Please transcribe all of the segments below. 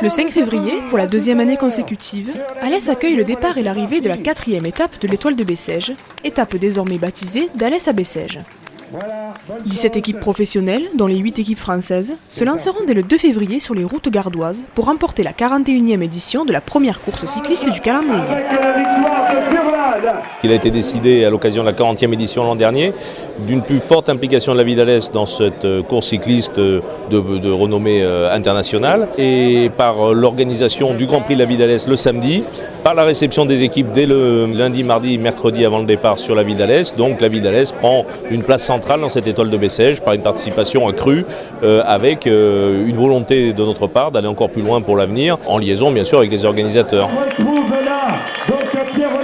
Le 5 février, pour la deuxième année consécutive, Alès accueille le départ et l'arrivée de la 4e étape de l'Étoile de Bessèges, étape désormais baptisée d'Alès à Bessèges. 17 équipes professionnelles, dont les 8 équipes françaises, se lanceront dès le 2 février sur les routes gardoises pour remporter la 41e édition de la première course cycliste du calendrier. Il a été décidé à l'occasion de la 40e édition l'an dernier d'une plus forte implication de la ville d'Alès dans cette course cycliste de renommée internationale et par l'organisation du Grand Prix de la ville d'Alès le samedi, par la réception des équipes dès le lundi, mardi, mercredi avant le départ sur la ville d'Alès. Donc la ville d'Alès prend une place centrale dans cette étoile de Bessèges par une participation accrue avec une volonté de notre part d'aller encore plus loin pour l'avenir, en liaison bien sûr avec les organisateurs.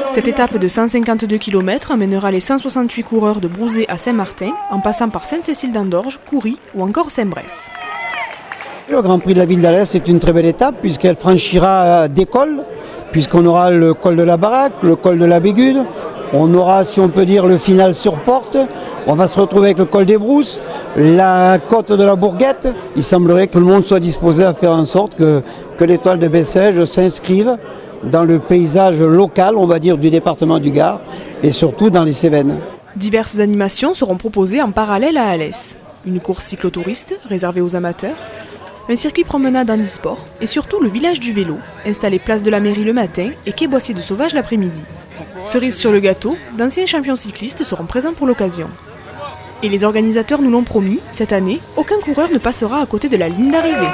Cette étape de 152 km amènera les 168 coureurs de Brouzé à Saint-Martin, en passant par Sainte-Cécile-d'Andorge, Coury ou encore Saint-Bresse. Le Grand Prix de la ville d'Alès est une très belle étape puisqu'elle franchira des cols, puisqu'on aura le col de la Baraque, le col de la Bégude, on aura, si on peut dire, le final sur Porte, on va se retrouver avec le col des Brousses, la côte de la Bourguette. Il semblerait que tout le monde soit disposé à faire en sorte que l'étoile de Bessèges s'inscrive dans le paysage local, on va dire, du département du Gard et surtout dans les Cévennes. Diverses animations seront proposées en parallèle à Alès. Une course cyclotouriste réservée aux amateurs, un circuit promenade handisport et surtout le village du vélo, installé place de la mairie le matin et quai Boissier de Sauvage l'après-midi. Cerise sur le gâteau, d'anciens champions cyclistes seront présents pour l'occasion. Et les organisateurs nous l'ont promis, cette année, aucun coureur ne passera à côté de la ligne d'arrivée.